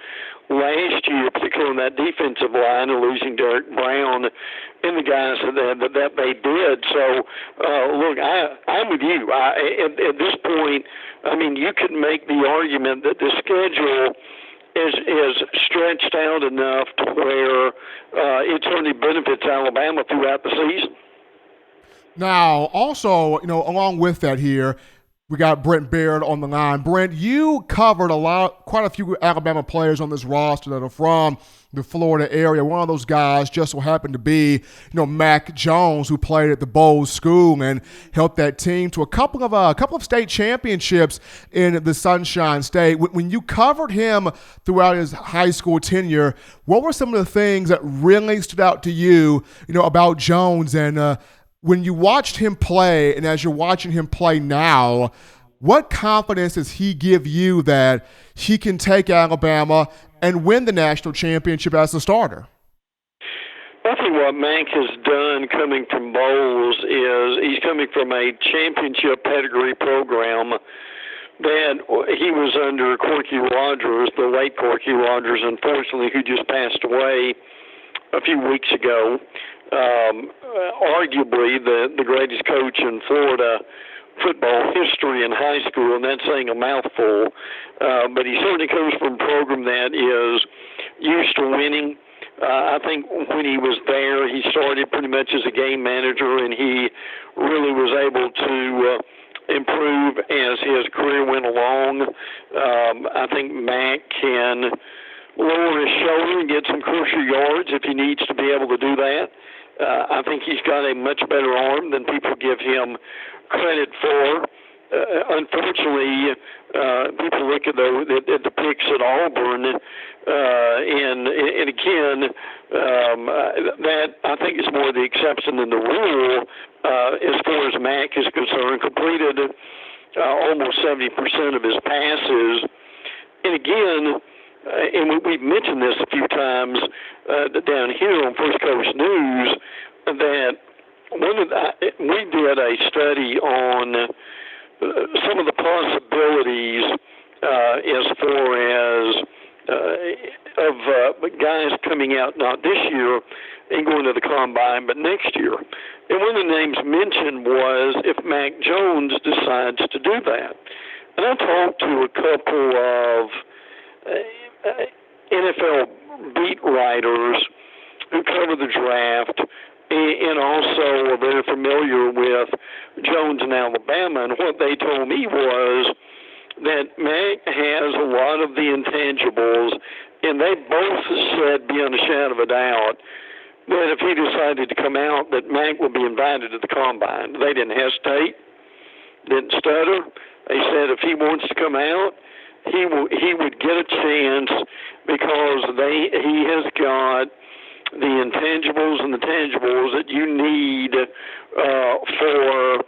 last year, particularly on that defensive line, and losing Derek Brown and the guys that they did. So, look, I'm with you. At this point, I mean, you could make the argument that the schedule is stretched out enough to where it certainly benefits Alabama throughout the season. Now, also, along with that here, we got Brent Beard on the line. Brent, you covered quite a few Alabama players on this roster that are from the Florida area. One of those guys just so happened to be, Mac Jones, who played at the Bowles School and helped that team to a couple of state championships in the Sunshine State. When you covered him throughout his high school tenure, what were some of the things that really stood out to you, about Jones and when you watched him play, and as you're watching him play now, what confidence does he give you that he can take Alabama and win the national championship as a starter? I think what Mac has done coming from Bowles is he's coming from a championship pedigree program that he was under Corky Rogers, the late Corky Rogers, unfortunately, who just passed away a few weeks ago. Arguably the greatest coach in Florida football history in high school, and that's saying a mouthful. But he certainly comes from a program that is used to winning. I think when he was there, he started pretty much as a game manager, and he really was able to improve as his career went along. I think Mac can lower his shoulder and get some crucial yards if he needs to be able to do that. I think he's got a much better arm than people give him credit for. Unfortunately, people look at the picks at Auburn, and again, that I think is more the exception than the rule as far as Mac is concerned. Completed almost 70% of his passes, and again, and we've mentioned this a few times down here on First Coast News, that we did a study on some of the possibilities as far as of guys coming out not this year and going to the combine, but next year. And one of the names mentioned was if Mac Jones decides to do that. And I talked to a couple of NFL beat writers who cover the draft and also are very familiar with Jones in Alabama, and what they told me was that Mac has a lot of the intangibles, and they both said beyond a shadow of a doubt that if he decided to come out, that Mac would be invited to the combine. They didn't hesitate, didn't stutter. They said if he wants to come out, he would get a chance because he has got the intangibles and the tangibles that you need for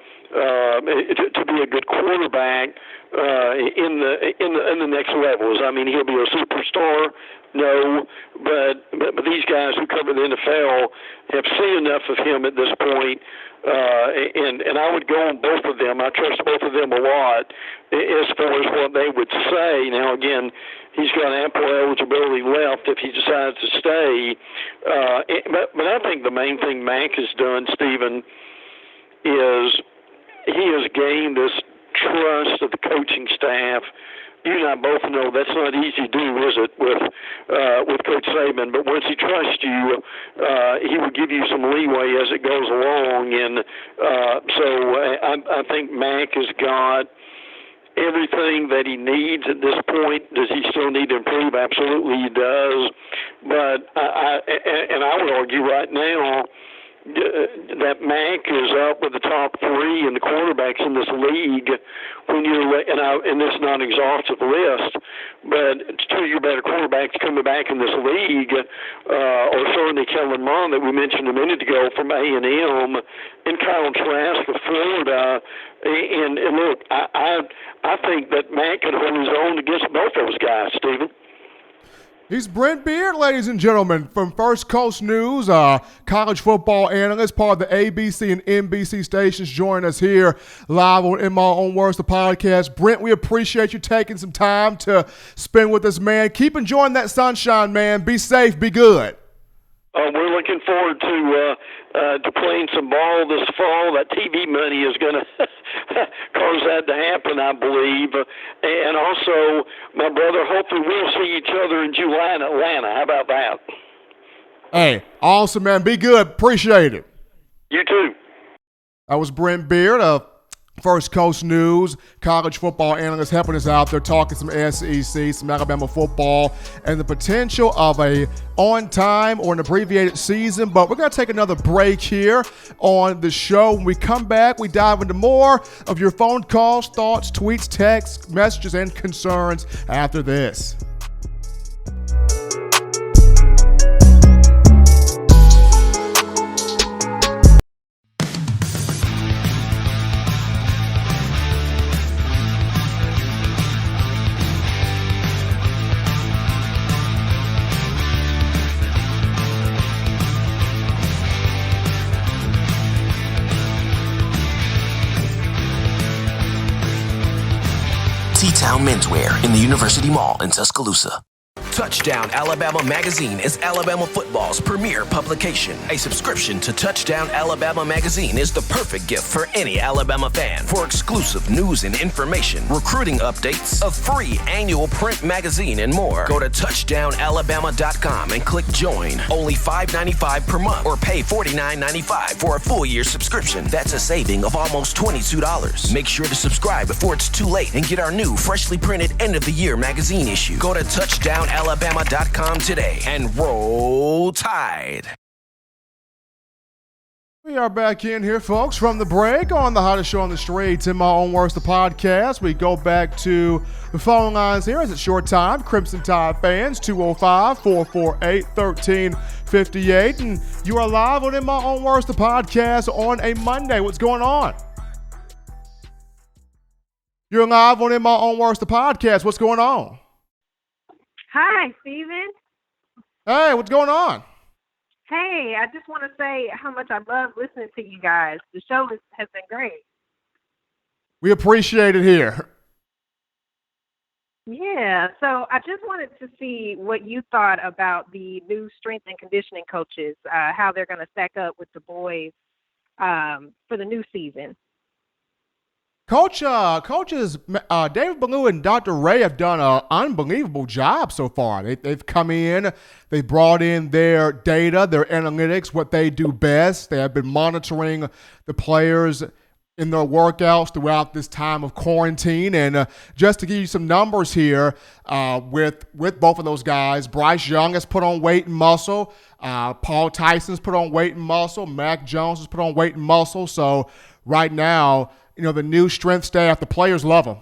to be a good quarterback in the next levels. I mean, he'll be a superstar, no, but these guys who cover the NFL have seen enough of him at this point, and I would go on both of them. I trust both of them a lot as far as what they would say. Now, again, he's got ample eligibility left if he decides to stay. But I think the main thing Mac has done, Stephen, is he has gained this trust of the coaching staff. You and I both know that's not easy to do, is it, with Coach Saban? But once he trusts you, he will give you some leeway as it goes along. And so I think Mac has got everything that he needs at this point. Does he still need to improve? Absolutely he does. But I would argue right now that Mac is up with the top three in the quarterbacks in this league. When you're and this is not an exhaustive list, but two of your better quarterbacks coming back in this league, or certainly Kellen Mond that we mentioned a minute ago from A&M, and Kyle Trask of Florida. And look, I think that Mac can hold his own against both those guys, Stephen. He's Brent Beard, ladies and gentlemen, from First Coast News, college football analyst, part of the ABC and NBC stations, joining us here live on In My Own Words, the podcast. Brent, we appreciate you taking some time to spend with us, man. Keep enjoying that sunshine, man. Be safe, be good. We're looking forward to playing some ball this fall. That TV money is going to cause that to happen, I believe. And also, my brother, hopefully we'll see each other in July in Atlanta. How about that? Hey, awesome, man. Be good. Appreciate it. You too. That was Brent Beard of First Coast News, college football analyst, helping us out there, talking some SEC, some Alabama football, and the potential of a on-time or an abbreviated season. But we're going to take another break here on the show. When we come back, we dive into more of your phone calls, thoughts, tweets, texts, messages, and concerns after this. Touchdown Menswear in the University Mall in Tuscaloosa. Touchdown Alabama Magazine is Alabama football's premier publication. A subscription to Touchdown Alabama Magazine is the perfect gift for any Alabama fan. For exclusive news and information, recruiting updates, a free annual print magazine, and more, go to touchdownalabama.com and click join. Only $5.95 per month or pay $49.95 for a full year subscription. That's a saving of almost $22. Make sure to subscribe before it's too late and get our new freshly printed end of the year magazine issue. Go to touchdownalabama.com today and roll Tide. We are back in here, folks, from the break on the hottest show on the streets, In My Own Words, the podcast. We go back to the phone lines here as it's short time. Crimson Tide fans, 205-448-1358. And you are live on In My Own Words, the podcast on a Monday. What's going on? You're live on In My Own Words, the podcast. What's going on? Hi, Steven. Hey, what's going on? Hey, I just want to say how much I love listening to you guys. The show has been great. We appreciate it here. Yeah, so I just wanted to see what you thought about the new strength and conditioning coaches, how they're going to stack up with the boys for the new season. Coaches David Ballou and Dr. Ray have done an unbelievable job so far. They've come in, they brought in their data, their analytics, what they do best. They have been monitoring the players in their workouts throughout this time of quarantine. And just to give you some numbers here, with both of those guys, Bryce Young has put on weight and muscle. Paul Tyson's put on weight and muscle. Mac Jones has put on weight and muscle. So right now, you know, the new strength staff, the players love them.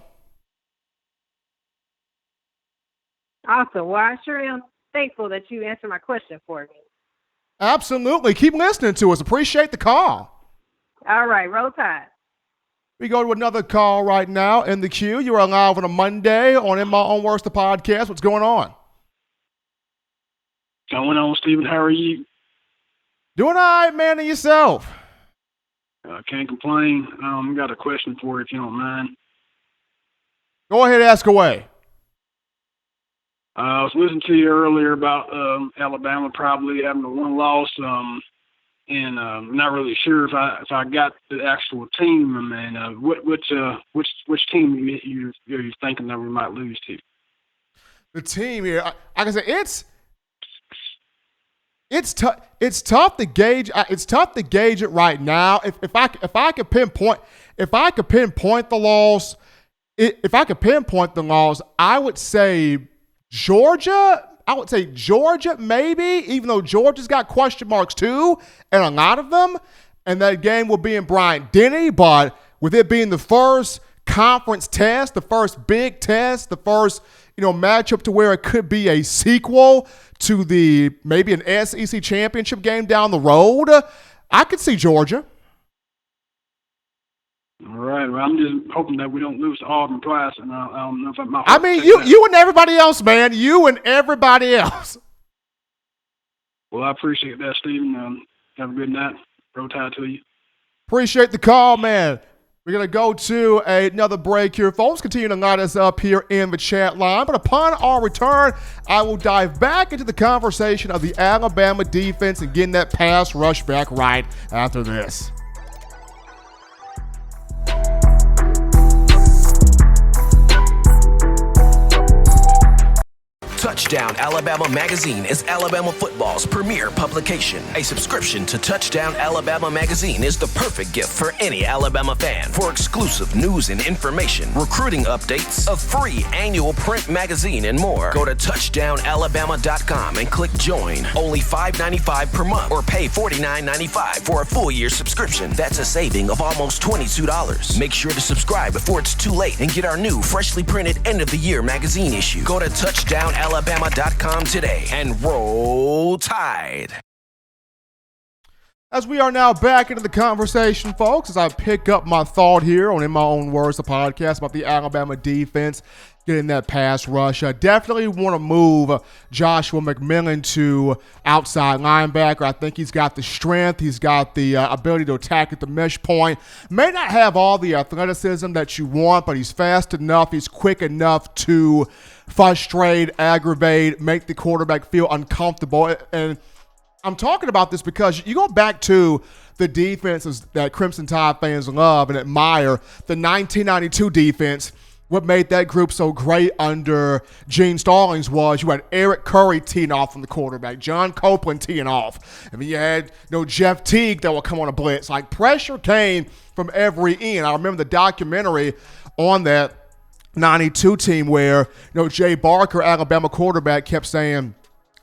Awesome. Well, I sure am thankful that you answered my question for me. Absolutely. Keep listening to us. Appreciate the call. All right. Roll Tide. We go to another call right now in the queue. You are live on a Monday on In My Own Words, the podcast. What's going on? Going on, Steven. How are you? Doing all right, man, and yourself? Can't complain. Got a question for you if you don't mind. Go ahead, ask away. I was listening to you earlier about Alabama probably having a one loss, and not really sure if I got the actual team. I mean, which team you're thinking that we might lose to? The team here, like I said, it's tough to gauge. It's tough to gauge it right now. If I could pinpoint the loss, I would say Georgia. I would say Georgia maybe, even though Georgia's got question marks too, and a lot of them. And that game will be in Bryant-Denny, but with it being the first conference test, the first big test, the first matchup to where it could be a sequel to maybe an SEC championship game down the road, I could see Georgia. All right. Well, I'm just hoping that we don't lose to Auburn twice, and I don't know if I'm. I mean, you and everybody else, man. You and everybody else. Well, I appreciate that, Stephen. Have a good night. Roll Tide to you. Appreciate the call, man. We're going to go to another break here, folks. Continue to line us up here in the chat line. But upon our return, I will dive back into the conversation of the Alabama defense and getting that pass rush back right after this. Touchdown Alabama Magazine is Alabama football's premier publication. A subscription to Touchdown Alabama Magazine is the perfect gift for any Alabama fan. For exclusive news and information, recruiting updates, a free annual print magazine, and more, go to touchdownalabama.com and click join. Only $5.95 per month or pay $49.95 for a full year subscription. That's a saving of almost $22. Make sure to subscribe before it's too late and get our new freshly printed end of the year magazine issue. Go to touchdownalabama.com today and roll Tide. As we are now back into the conversation, folks, as I pick up my thought here on In My Own Words, the podcast about the Alabama defense getting that pass rush. I definitely want to move Joshua McMillan to outside linebacker. I think he's got the strength. He's got the ability to attack at the mesh point. May not have all the athleticism that you want, but he's fast enough. He's quick enough to frustrate, aggravate, make the quarterback feel uncomfortable. And I'm talking about this because you go back to the defenses that Crimson Tide fans love and admire, the 1992 defense. What made that group so great under Gene Stallings was you had Eric Curry teeing off from the quarterback, John Copeland teeing off. I mean, you had Jeff Teague that would come on a blitz. Like, pressure came from every end. I remember the documentary on that 92 team where Jay Barker, Alabama quarterback, kept saying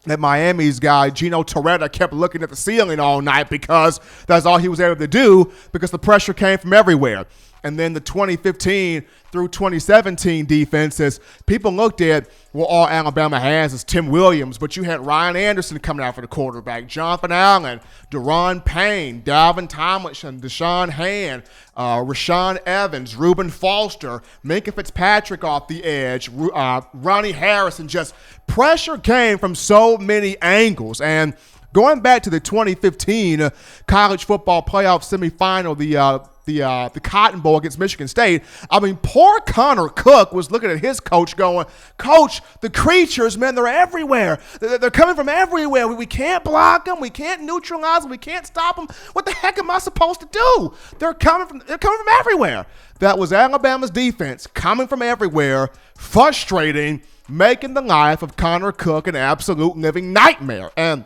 that Miami's guy, Gino Torretta, kept looking at the ceiling all night because that's all he was able to do because the pressure came from everywhere. And then the 2015 through 2017 defenses, people looked at, well, all Alabama has is Tim Williams, but you had Ryan Anderson coming out for the quarterback, Jonathan Allen, Deron Payne, Dalvin Tomlinson, Deshaun Hand, Rashawn Evans, Reuben Foster, Minka Fitzpatrick off the edge, Ronnie Harrison. Just pressure came from so many angles. And going back to the 2015 college football playoff semifinal, the Cotton Bowl against Michigan State, I mean, poor Connor Cook was looking at his coach going, Coach, the creatures, man, they're everywhere. They're coming from everywhere. We can't block them. We can't neutralize them. We can't stop them. What the heck am I supposed to do? They're coming from everywhere. That was Alabama's defense coming from everywhere, frustrating, making the life of Connor Cook an absolute living nightmare. And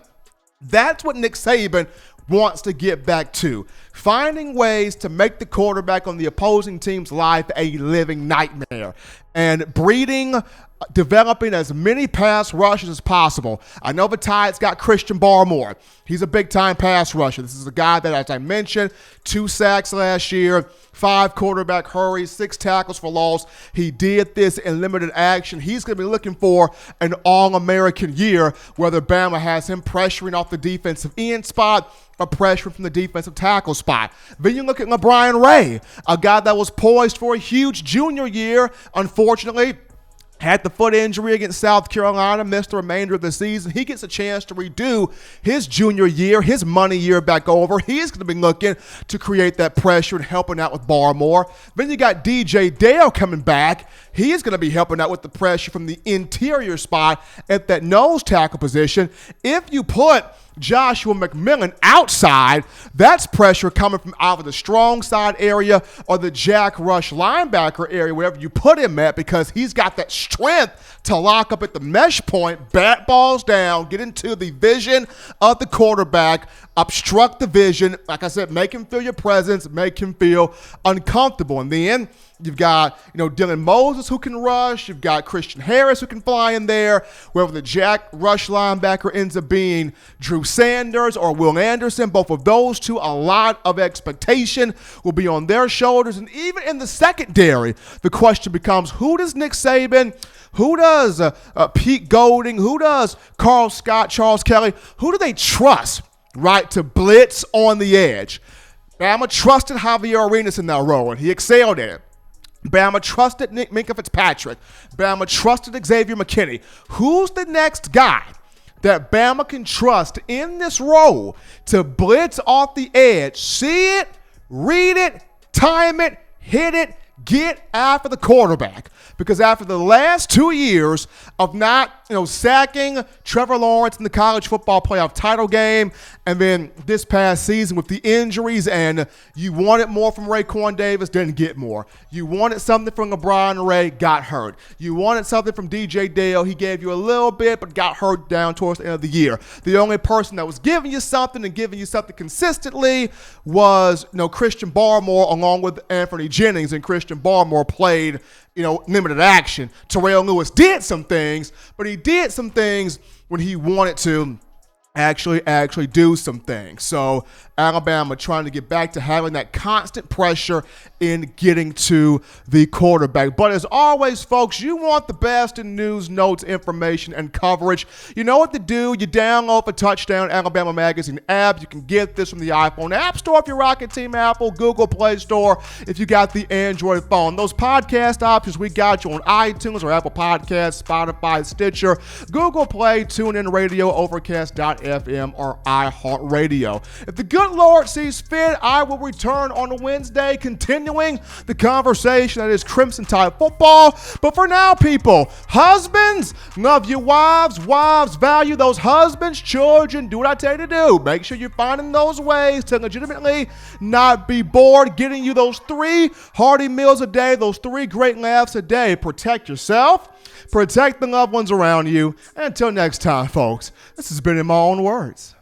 that's what Nick Saban wants to get back to, finding ways to make the quarterback on the opposing team's life a living nightmare and developing as many pass rushes as possible. I know the Tides got Christian Barmore. He's a big-time pass rusher. This is a guy that, as I mentioned, 2 sacks last year, 5 quarterback hurries, 6 tackles for loss. He did this in limited action. He's going to be looking for an All-American year, whether Bama has him pressuring off the defensive end spot or pressure from the defensive tackle spot. Then you look at LeBron Ray, a guy that was poised for a huge junior year. Unfortunately, had the foot injury against South Carolina, missed the remainder of the season. He gets a chance to redo his junior year, his money year back over. He's going to be looking to create that pressure and helping out with Barmore. Then you got DJ Dale coming back. He is going to be helping out with the pressure from the interior spot at that nose tackle position. If you put Joshua McMillan outside, that's pressure coming from either the strong side area or the jack rush linebacker area, wherever you put him at, because he's got that strength to lock up at the mesh point, bat balls down, get into the vision of the quarterback, obstruct the vision. Like I said, make him feel your presence, make him feel uncomfortable. And then you've got, Dylan Moses who can rush. You've got Christian Harris who can fly in there. Wherever the jack rush linebacker ends up being Drew Sanders or Will Anderson, both of those two, a lot of expectation will be on their shoulders. And even in the secondary, the question becomes, who does Nick Saban, who does Pete Golding, who does Carl Scott, Charles Kelly, who do they trust, right, to blitz on the edge? Bama trusted Javier Arenas in that role, and he excelled at it. Bama trusted Minka Fitzpatrick. Bama trusted Xavier McKinney. Who's the next guy that Bama can trust in this role to blitz off the edge, see it, read it, time it, hit it, get after the quarterback? Because after the last 2 years of not, sacking Trevor Lawrence in the college football playoff title game, and then this past season with the injuries, and you wanted more from Raekwon Davis, didn't get more. You wanted something from LeBron Ray, got hurt. You wanted something from DJ Dale, he gave you a little bit, but got hurt down towards the end of the year. The only person that was giving you something and giving you something consistently was, Christian Barmore, along with Anthony Jennings, and Christian Barmore played limited action. Terrell Lewis did some things, but he did some things when he wanted to actually do some things. So Alabama trying to get back to having that constant pressure in getting to the quarterback. But as always, folks, you want the best in news, notes, information, and coverage. You know what to do. You download the Touchdown Alabama Magazine app. You can get this from the iPhone App Store if you're rocking Team Apple, Google Play Store if you got the Android phone. Those podcast options, we got you on iTunes or Apple Podcasts, Spotify, Stitcher, Google Play, TuneIn Radio, Overcast.fm, or iHeartRadio. If the good Lord sees fit, I will return on a Wednesday, continuing the conversation that is Crimson Tide football. But for now, people, husbands, love your wives. Wives, value those husbands. Children, do what I tell you to do. Make sure you're finding those ways to legitimately not be bored, getting you those 3 hearty meals a day, those 3 great laughs a day. Protect yourself, protect the loved ones around you. And until next time, folks, this has been in my own words.